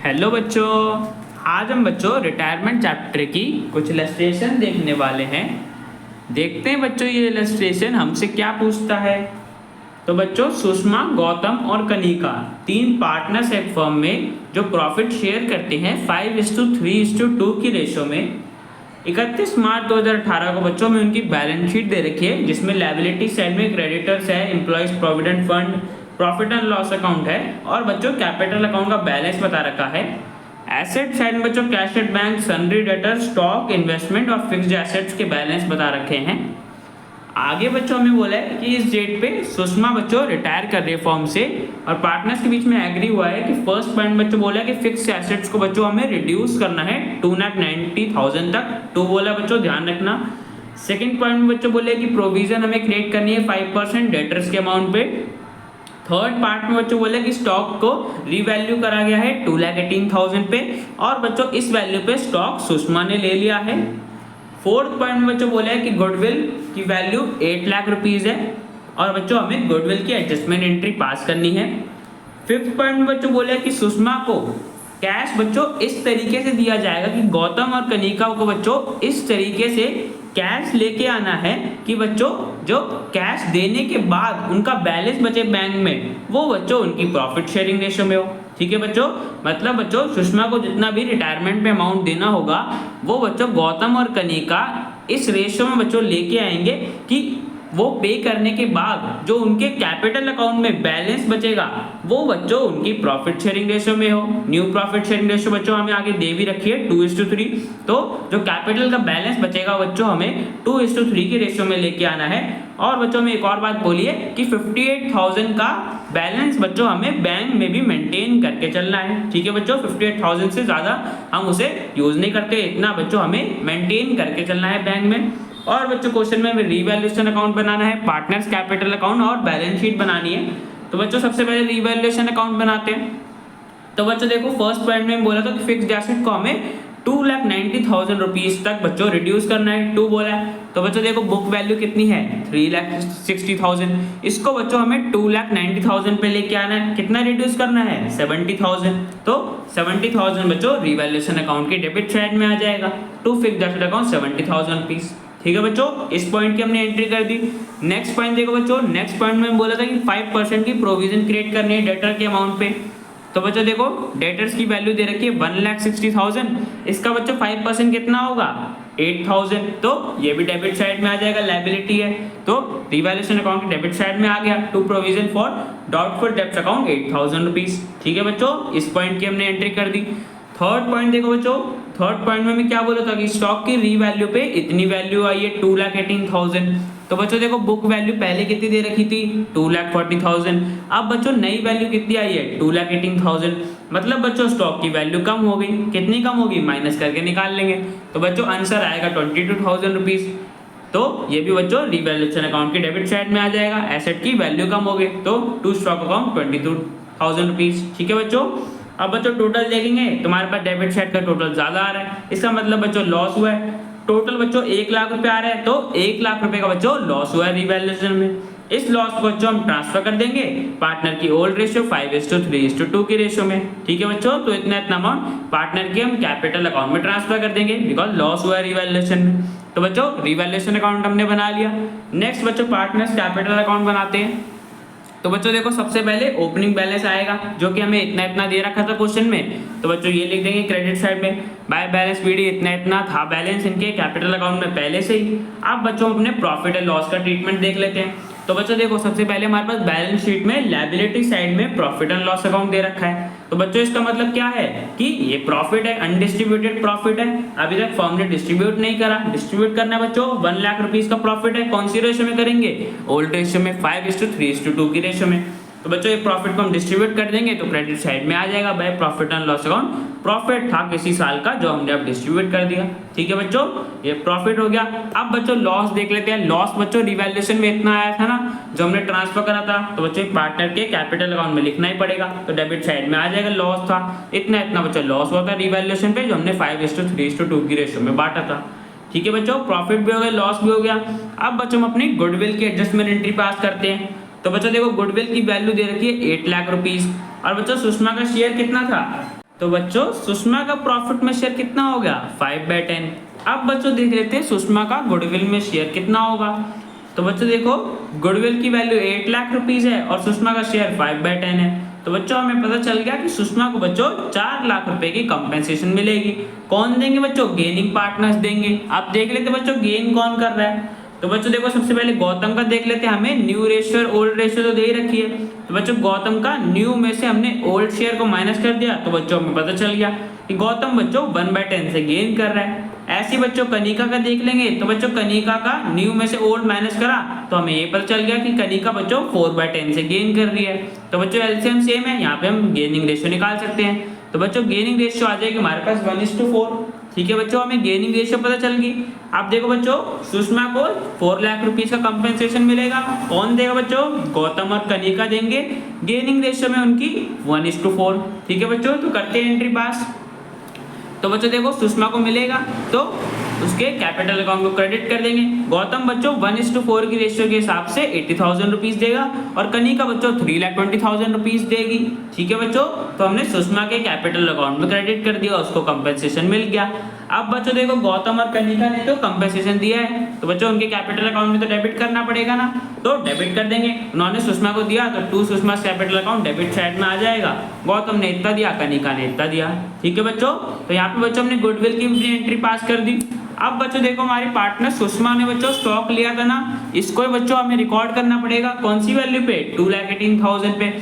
Hello बच्चों, आज हम बच्चों रिटायरमेंट चैप्टर की कुछ इलस्ट्रेशन देखने वाले हैं। देखते हैं बच्चों ये इलस्ट्रेशन हमसे क्या पूछता है। तो बच्चों, सुषमा, गौतम और कनिका तीन पार्टनर्स एक फर्म में जो प्रॉफिट शेयर करते हैं 5:3:2 की रेशो में। 31 मार्च 2018 को बच्चों में उनकी बैलेंस शीट दे रखी है, जिसमें लायबिलिटी साइड में क्रेडिटर्स है, employees provident fund, profit and loss account है और बच्चों कैपिटल अकाउंट का बैलेंस बता रखा है। एसेट साइड में बच्चों cash at bank, sundry debtor, stock, investment और फिक्स्ड एसेट्स के बैलेंस बता रखे हैं। आगे बच्चों हमें बोला है कि इस डेट पे सुषमा बच्चों रिटायर कर रही है फर्म से और पार्टनर्स के बीच में एग्री हुआ है कि फर्स्ट पॉइंट बच्चों बोला है कि फिक्स्ड एसेट्स को बच्चों हमें रिड्यूस करना है 2,90,000 तक। टू बोला बच्चों, ध्यान रखना। सेकंड पॉइंट में बच्चों बोले कि प्रोविजन हमें क्रिएट करनी है 5% डेटर्स के अमाउंट पे। थर्ड पार्ट में बच्चों बोले कि स्टॉक को रीवैल्यू करा गया है 2,18,000 पे और बच्चों इस वैल्यू पे स्टॉक सुषमा ने ले लिया है। फोर्थ पॉइंट में बच्चों बोला है कि गुडविल की वैल्यू 8 लाख रुपीज है और बच्चों हमें गुडविल की एडजस्टमेंट एंट्री पास करनी है। फिफ्थ पॉइंट में बच्चों बोला है कि सुषमा को कैश बच्चों इस तरीके से दिया जाएगा कि गौतम और कनिका को बच्चों इस तरीके से कैश लेके आना है कि बच्चों जो कैश देने के बाद उनका बैलेंस बचे बैंक में वो बच्चों उनकी प्रॉफिट शेयरिंग रेशो में हो। ठीक है बच्चों, मतलब बच्चों सुषमा को जितना भी रिटायरमेंट पे अमाउंट देना होगा वो बच्चों गौतम और कनिका इस रेशो में बच्चों लेके आएंगे कि वो पे करने के बाद जो उनके कैपिटल अकाउंट में बैलेंस बचेगा वो बच्चों उनकी प्रॉफिट शेयरिंग रेशो में हो। न्यू प्रॉफिट शेयरिंग रेशो बच्चों हमें आगे दे भी रखी है 2:3। तो जो कैपिटल का बैलेंस बचेगा बच्चों हमें 2:3 के रेशो में लेके आना है। और बच्चों में एक और बात बोली है कि 58,000 का बैलेंस बच्चों हमें बैंक में भी मेंटेन करके चलना है। ठीक है बच्चों, 58,000 से ज़्यादा हम उसे यूज़ नहीं करते, इतना बच्चों हमें मेंटेन करके चलना है बैंक में। और बच्चों क्वेश्चन में हमें रीवैल्यूएशन अकाउंट बनाना है, पार्टनर्स कैपिटल अकाउंट और बैलेंस शीट बनानी है। तो बच्चों सबसे पहले रीवैल्यूएशन अकाउंट बनाते हैं। तो बच्चों देखो, फर्स्ट पॉइंट में बोला था कि फिक्स्ड एसेट को हमें 2,90,000 रुपीज तक बच्चों रिड्यूस करना है। टू बोला है तो बच्चों देखो बुक वैल्यू कितनी है 3,60,000, इसको बच्चों हमें 2,90,000 पे लेके आना है। कितना रिड्यूस करना है 70,000, तो 70,000 बच्चों रीवैल्यूएशन अकाउंट के डेबिट साइड में आ जाएगा। To fixed asset account 70,000 rupees. ठीक है बच्चों, इस पॉइंट की हमने एंट्री कर दी। नेक्स्ट पॉइंट देखो बच्चों, नेक्स्ट पॉइंट में बोला था कि 5% की प्रोविजन क्रिएट करनी है डेटर के अमाउंट पे। तो बच्चों देखो डेटर्स की वैल्यू दे रखी है 1,60,000, इसका बच्चों 5% कितना होगा 8,000, तो ये भी डेबिट साइड में आ जाएगा, लायबिलिटी है तो रिवैल्यूएशन अकाउंट डेबिट साइड में आ गया। To provision for doubtful debts account 8,000 rupees. ठीक है बच्चों, इस पॉइंट की हमने एंट्री कर दी। थर्ड पॉइंट देखो बच्चों, थर्ड पॉइंट में मैं क्या बोला था कि स्टॉक की रीवैल्यू पे इतनी वैल्यू आई है 2,18,000। तो बच्चों देखो बुक वैल्यू पहले कितनी दे रखी थी 2,40,000, अब बच्चों नई वैल्यू कितनी आई है 2,18,000, मतलब बच्चों स्टॉक की वैल्यू कम हो गई। कितनी कम होगी माइनस करके निकाल लेंगे, तो बच्चों आंसर आएगा 22,000 रुपीज। तो ये भी बच्चों रिवैल्यूएशन अकाउंट के डेबिट साइड में आ जाएगा, एसेट की वैल्यू कम हो गई तो टू स्टॉक अकाउंट 22,000 रुपीज। ठीक है बच्चों, अब बच्चों टोटल देखेंगे, तुम्हारे पास डेबिट साइड का टोटल ज्यादा आ रहा है, इसका मतलब बच्चों लॉस हुआ है। टोटल बच्चों 1 लाख रुपए आ रहा है तो 1 लाख रुपए का बच्चों लॉस हुआ है रिवैल्यूएशन में। इस लॉस को बच्चों हम ट्रांसफर कर देंगे पार्टनर की ओल्ड रेशियो 5:3:2 की रेशियो में। ठीक है बच्चों, तो इतना अमाउंट पार्टनर के हम कैपिटल अकाउंट में ट्रांसफर कर देंगे बिकॉज लॉस हुआ है रिवैल्यूएशन में। तो बच्चों रिवैल्यूएशन अकाउंट हमने बना लिया। नेक्स्ट बच्चों पार्टनर्स कैपिटल अकाउंट बनाते हैं। तो बच्चों देखो सबसे पहले ओपनिंग बैलेंस आएगा जो कि हमें इतना इतना दे रखा था क्वेश्चन में, तो बच्चों ये लिख देंगे क्रेडिट साइड में बाय बैलेंस पीडी इतना इतना था बैलेंस इनके कैपिटल अकाउंट में पहले से ही। अब बच्चों अपने प्रॉफिट एंड लॉस का ट्रीटमेंट देख लेते हैं। तो बच्चों देखो सबसे पहले हमारे पास बैलेंस शीट में लायबिलिटी साइड में प्रॉफिट एंड लॉस अकाउंट दे रखा है। तो बच्चों इसका मतलब क्या है कि ये प्रॉफिट है, अनडिस्ट्रीब्यूटेड प्रॉफिट है, अभी तक फर्म ने डिस्ट्रीब्यूट नहीं करा। डिस्ट्रीब्यूट करना है बच्चों 1 लाख रुपीज का प्रॉफिट है, कौन सी रेशो में करेंगे ओल्ड रेशो में 5:3:2 की रेशो में। तो बच्चों ये प्रॉफिट को हम डिस्ट्रीब्यूट कर देंगे तो क्रेडिट साइड में आ जाएगा by profit and loss account. Profit था किसी साल का जो हमने अब डिस्ट्रीब्यूट कर दिया। ठीक है बच्चों, ये प्रॉफिट हो गया। अब बच्चों लॉस देख लेते हैं। लॉस बच्चों रिवैल्यूएशन में इतना आया था ना जो हमने ट्रांसफर करा था, तो बच्चों पार्टनर के कैपिटल अकाउंट में लिखना ही पड़ेगा, तो डेबिट साइड में आ जाएगा लॉस था इतना इतना बच्चों लॉस हुआ था रिवैल्यूएशन पे जो हमने 5:3:2 की रेशो में बांटा था। ठीक है बच्चों, प्रॉफिट भी हो गया लॉस भी हो गया। अब बच्चों हम अपनी गुडविल की एडजस्टमेंट एंट्री पास करते हैं। तो बच्चों देखो गुडविल की वैल्यू दे रखी है 8 लाख रुपीज और बच्चों सुषमा का शेयर कितना था तो बच्चों सुषमा का प्रॉफिट में शेयर कितना हो गया 5/10। अब बच्चों देख लेते हैं सुषमा का गुडविल में शेयर कितना होगा। तो बच्चों देखो गुडविल की वैल्यू 8 लाख रुपीज है और सुषमा का शेयर 5/10 है। तो बच्चों हमें पता चल गया कि सुषमा को बच्चों 4 लाख रुपए की कंपेंसेशन मिलेगी। कौन देंगे बच्चों? गेनिंग पार्टनर्स देंगे। अब देख लेते बच्चों गेन कौन कर रहा है। तो बच्चों देखो सबसे पहले गौतम का देख लेते हैं। हमें न्यू रेशियो और ओल्ड रेशियो तो दे ही रखी है। तो बच्चों गौतम का न्यू में से हमने ओल्ड शेयर को माइनस कर दिया, तो बच्चों हमें पता चल गया कि गौतम बच्चों 1/10 से गेन कर रहा है। ऐसे बच्चों कनिका का देख लेंगे। तो बच्चों कनिका का न्यू में से ओल्ड माइनस करा तो हमें ये पता चल गया कि कनिका बच्चों 4/10 से गेन कर रही है। तो बच्चों एलसीएम सेम है, यहाँ पे हम गेनिंग रेशियो निकाल सकते हैं। तो बच्चों गेनिंग रेशियो आ जाएगी हमारे पास 1:4। ठीक है बच्चों, हमें गेनिंग रेशियो पता चल गई। अब देखो बच्चों सुषमा को 4 लाख रुपीज का कंपेंसेशन मिलेगा। कौन देगा बच्चों? गौतम और कनिका देंगे। गेनिंग रेशियो में उनकी 1:4। ठीक है बच्चों, तो करते हैं एंट्री पास। तो बच्चों देखो सुषमा को मिलेगा तो उसके कैपिटल अकाउंट को क्रेडिट कर देंगे। गौतम बच्चों 1:4 की रेशियो के हिसाब से 80,000 रुपीज देगा और कनिका बच्चों 3,20,000 रुपीज देगी। ठीक है बच्चों, तो हमने सुषमा के कैपिटल अकाउंट में क्रेडिट कर दिया, उसको कंपेंसेशन मिल गया। अब बच्चों देखो गौतम और कनिका ने तो कंपेंसेशन दिया है, तो बच्चों उनके कैपिटल अकाउंट में तो डेबिट करना पड़ेगा ना, तो डेबिट कर देंगे। उन्होंने सुषमा को दिया तो to Sushma capital account debit side में आ जाएगा। गौतम ने इतना दिया, कनिका ने इतना दिया। ठीक है बच्चों, तो यहाँ पे बच्चों हमने गुडविल की एंट्री पास कर दी। अब बच्चों देखो हमारे पार्टनर सुषमा ने बच्चों स्टॉक लिया था ना, इसको बच्चों हमें रिकॉर्ड करना पड़ेगा। कौन सी वैल्यू पे? 2,18,000 पे।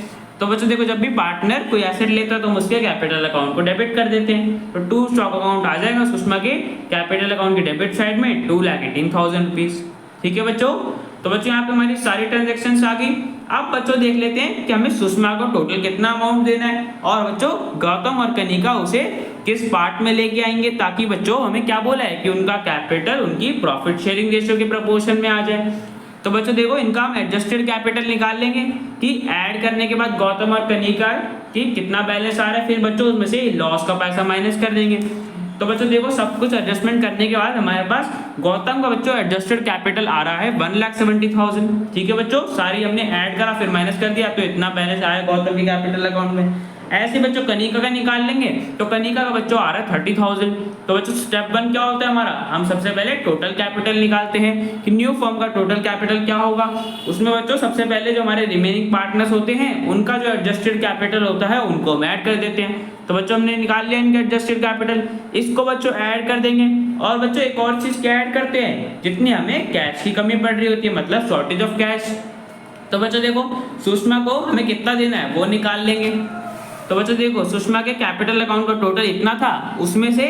तो बच्चों देखो जब भी पार्टनर कोई एसेट लेता है तो हम उसके कैपिटल अकाउंट को डेबिट कर देते हैं। तो टू स्टॉक अकाउंट आ जाएगा सुषमा के कैपिटल अकाउंट के डेबिट साइड में 2,18,000 रुपीज। ठीक है बच्चों, तो बच्चों यहाँ पे हमारी सारी ट्रांजेक्शन आ गई। अब बच्चों देख लेते हैं कि हमें सुषमा को टोटल कितना अमाउंट देना है और बच्चों गौतम और कनिका उसे किस पार्ट में लेके आएंगे, ताकि बच्चों हमें क्या बोला है कि उनका कैपिटल उनकी प्रॉफिट शेयरिंग रेशियो के प्रोपोर्शन में आ जाए। तो बच्चों देखो इनका हम एडजस्टेड कैपिटल निकाल लेंगे कि ऐड करने के बाद गौतम और कनिका की कितना बैलेंस आ रहा है, फिर बच्चों उसमें से लॉस का पैसा माइनस कर देंगे। तो बच्चों देखो सब कुछ एडजस्टमेंट करने के बाद हमारे पास गौतम का बच्चों एडजस्टेड कैपिटल आ रहा है 1,70,000। ठीक है बच्चों, सारी हमने ऐड करा फिर माइनस कर दिया तो इतना बैलेंस आया गौतम के कैपिटल अकाउंट में। ऐसे बच्चों कनिका का निकाल लेंगे तो कनिका का बच्चों आ रहा है 30,000। तो बच्चों स्टेप 1 क्या होता है हमारा? हम सबसे पहले टोटल कैपिटल निकालते हैं कि न्यू फर्म का टोटल कैपिटल क्या होगा। उसमें बच्चों सबसे पहले जो हमारे रिमेनिंग पार्टनर्स होते हैं उनका जो एडजस्टेड कैपिटल होता है उनको हम ऐड कर देते हैं। तो बच्चों हमने निकाल लिया इनका एडजस्टेड कैपिटल, इसको बच्चों ऐड कर देंगे। और बच्चों एक और चीज क्या ऐड करते हैं, जितनी हमें कैश की कमी पड़ रही होती है, मतलब शॉर्टेज ऑफ कैश। तो बच्चों देखो सुषमा को हमें कितना देना है वो निकाल लेंगे। तो बच्चों देखो सुषमा के कैपिटल अकाउंट का टोटल इतना था, उसमें से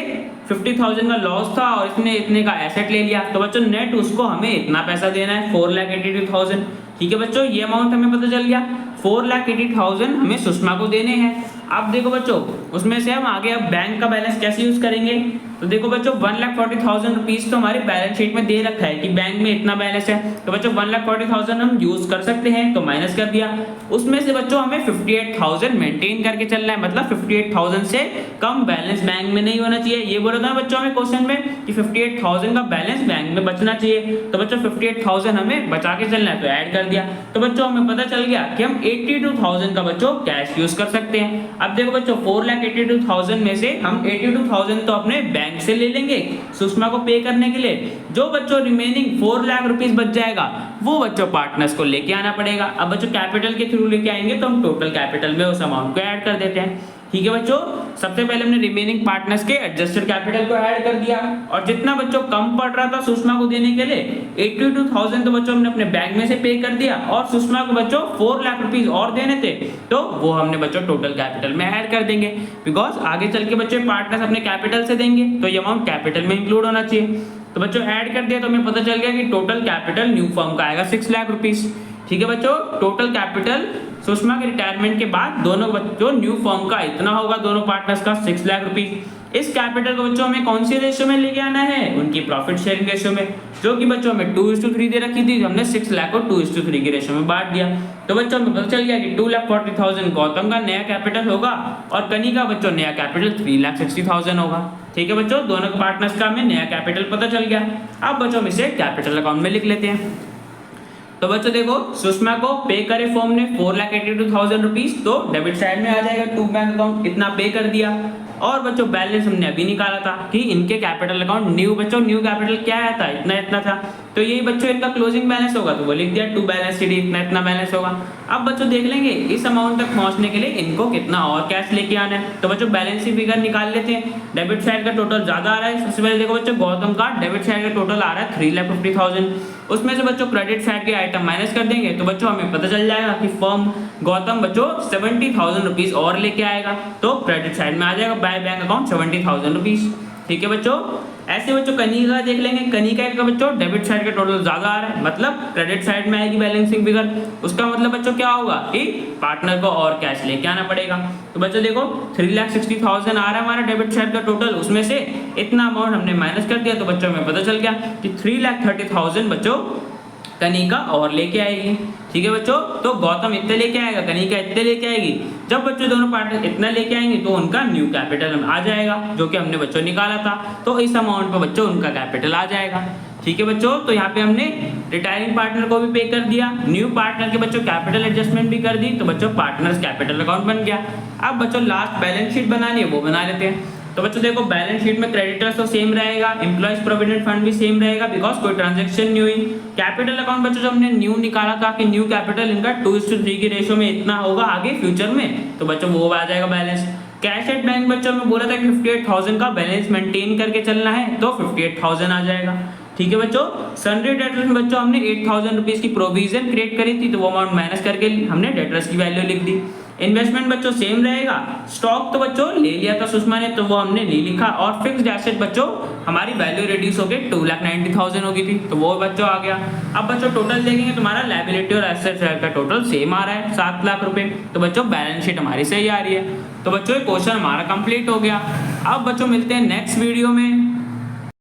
50,000 का लॉस था और इसने इतने का एसेट ले लिया। तो बच्चों नेट उसको हमें इतना पैसा देना है 4,82,000। ठीक है बच्चों, ये अमाउंट हमें पता चल गया। 4,80,000 हमें सुषमा को देने हैं। अब देखो बच्चों उसमें से हम आगे अब बैंक का बैलेंस कैसे यूज करेंगे। तो देखो बच्चों 1,40,000 रुपीज तो हमारी बैलेंस शीट में दे रखा है कि बैंक में इतना बैलेंस है। तो बच्चों 1,40,000 हम यूज कर सकते हैं, तो माइनस कर दिया। उसमें से बच्चों हमें 58,000 मेंटेन करके चलना है, मतलब 58,000 से कम बैलेंस बैंक में नहीं होना चाहिए। ये बोला था बच्चों हमें क्वेश्चन में कि 58,000 का बैलेंस बैंक में बचना चाहिए। तो बच्चों 58,000 हमें बचा के चलना है, तो ऐड कर दिया। तो बच्चों हमें पता चल गया कि हम 82,000 का बच्चों कैश यूज कर सकते हैं। अब देखो बच्चों 4,82,000 में से हम 82,000 तो अपने बैंक से ले लेंगे सुषमा को पे करने के लिए। जो बच्चों रिमेनिंग 4 लाख रुपीस बच जाएगा वो बच्चों पार्टनर्स को लेके आना पड़ेगा। अब बच्चों कैपिटल के थ्रू लेके आएंगे तो हम टोटल कैपिटल में उस अमाउंट को ऐड कर देते हैं। ठीक है बच्चों, सबसे पहले हमने रिमेनिंग पार्टनर्स के एडजस्टेड कैपिटल को ऐड कर दिया और जितना बच्चों कम पड़ रहा था सुषमा को देने के लिए 82,000 तो बच्चों हमने अपने बैंक में से पे कर दिया और सुषमा को बच्चों 4 लाख रुपीस और देने थे, तो वो हमने बच्चों टोटल कैपिटल में ऐड कर देंगे। बिकॉज आगे चल के बच्चों पार्टनर्स अपने कैपिटल से देंगे तो ये अमाउंट कैपिटल में इंक्लूड होना चाहिए। तो बच्चों ऐड कर दिया तो हमें पता चल गया कि टोटल कैपिटल न्यू फर्म का आएगा 6 लाख रुपीस। ठीक है बच्चों, टोटल कैपिटल सुषमा के रिटायरमेंट के बाद दोनों बच्चों न्यू फर्म का इतना होगा, दोनों पार्टनर्स का 6 लाख रुपीस। इस कैपिटल को बच्चों हमें कौन सी रेशियो में लेके आना है, उनकी प्रॉफिट शेयरिंग रेशियो में, जो कि बच्चों हमें 2:3 दे रखी थी। हमने 6 लाख को 2:3 की रेशियो में बांट दिया। तो बच्चों हमें पता चल गया कि 2,40,000 गौतम का नया कैपिटल होगा और कनिका बच्चों नया कैपिटल 3,60,000 होगा। ठीक है बच्चों, दोनों पार्टनर्स का हमें नया कैपिटल पता चल गया। अब बच्चों हम इसे कैपिटल अकाउंट में लिख लेते हैं। तो बच्चों देखो सुषमा को पे करे फर्म ने 4,82,000 रुपीस, तो डेबिट साइड में आ जाएगा टू बैंक अकाउंट, इतना पे कर दिया। और बच्चों बैलेंस हमने अभी निकाला था कि इनके कैपिटल अकाउंट न्यू, बच्चों न्यू कैपिटल क्या आया था, इतना इतना था, तो यही बच्चों इनका क्लोजिंग बैलेंस होगा, तो वो लिख दिया टू बैलेंस शीट इतना इतना बैलेंस होगा। अब बच्चों देख लेंगे इस अमाउंट तक पहुंचने के लिए इनको कितना और कैश लेके आना है। तो बच्चों बैलेंस शीट फिगर निकाल लेते हैं। डेबिट साइड का टोटल ज्यादा आ रहा है। सबसे पहले देखो बच्चों गौतम का डेबिट साइड का टोटल आ रहा है 3,50,000, उसमें से बच्चों क्रेडिट साइड के आइटम माइनस कर देंगे तो बच्चों हमें पता चल जाएगा कि फर्म गौतम बच्चों 70,000 रुपीज और लेके आएगा, तो क्रेडिट साइड में आ जाएगा बाय बैंक अकाउंट 70,000 रुपीज। ठीक है बच्चों, ऐसे बच्चों कनिका देख लेंगे। कनिका का बच्चों डेबिट साइड का टोटल ज्यादा आ रहा है, मतलब क्रेडिट साइड में आएगी बैलेंसिंग फिगर। उसका मतलब बच्चों क्या होगा कि पार्टनर को और कैश लेके आना पड़ेगा। तो बच्चों देखो 3,60,000 आ रहा है हमारा डेबिट साइड का टोटल, उसमें से इतना अमाउंट हमने माइनस कर दिया, तो बच्चों में पता चल गया कि 3,30,000 बच्चों कनिका और लेके आएगी। ठीक है बच्चों, तो गौतम इतने लेके आएगा, कनिका इतने लेके आएगी। जब बच्चों दोनों पार्टनर इतना लेके आएंगे तो उनका न्यू कैपिटल आ जाएगा, जो कि हमने बच्चों निकाला था, तो इस अमाउंट पर बच्चों उनका कैपिटल आ जाएगा। ठीक है बच्चों, तो यहाँ पे हमने रिटायरिंग पार्टनर को भी पे कर दिया, न्यू पार्टनर के बच्चों कैपिटल एडजस्टमेंट भी कर दी, तो बच्चों पार्टनर्स कैपिटल अकाउंट बन गया। अब बच्चों लास्ट बैलेंस शीट बनानी है, वो बना लेते हैं। तो बच्चों देखो बैलेंस शीट में क्रेडिटर्स तो सेम रहेगा, एम्प्लॉइज प्रोविडेंट फंड भी सेम रहेगा, बिकॉज कोई ट्रांजैक्शन नहीं हुई। कैपिटल अकाउंट बच्चों जब हमने न्यू निकाला था कि न्यू कैपिटल इनका 2:3 की रेशियो में इतना होगा आगे फ्यूचर में, तो बच्चों वो आ जाएगा बैलेंस। कैश एट बैंक बच्चों में बोला था कि 58,000 का बैलेंस मेंटेन करके चलना है, तो 58,000 आ जाएगा। ठीक है बच्चों, सन्ड्री डेटर्स में बच्चों हमने 8,000 रुपीज की प्रोविजन क्रिएट करी थी, तो वो अमाउंट माइनस करके हमने डेटर्स की वैल्यू लिख दी। इन्वेस्टमेंट बच्चों सेम रहेगा। स्टॉक तो बच्चों ले लिया था सुषमा ने, तो वो हमने नहीं लिखा। और फिक्स्ड एसेट बच्चों हमारी वैल्यू रिड्यूस होके 2,90,000 हो गई थी, तो वो बच्चों आ गया। अब बच्चों टोटल देखेंगे तुम्हारा लायबिलिटी और एसेट का टोटल सेम आ रहा है 7 लाख रुपए, तो बच्चों बैलेंस शीट हमारी सही आ रही है। तो बच्चों ये क्वेश्चन हमारा कंप्लीट हो गया। अब बच्चों मिलते हैं नेक्स्ट वीडियो में।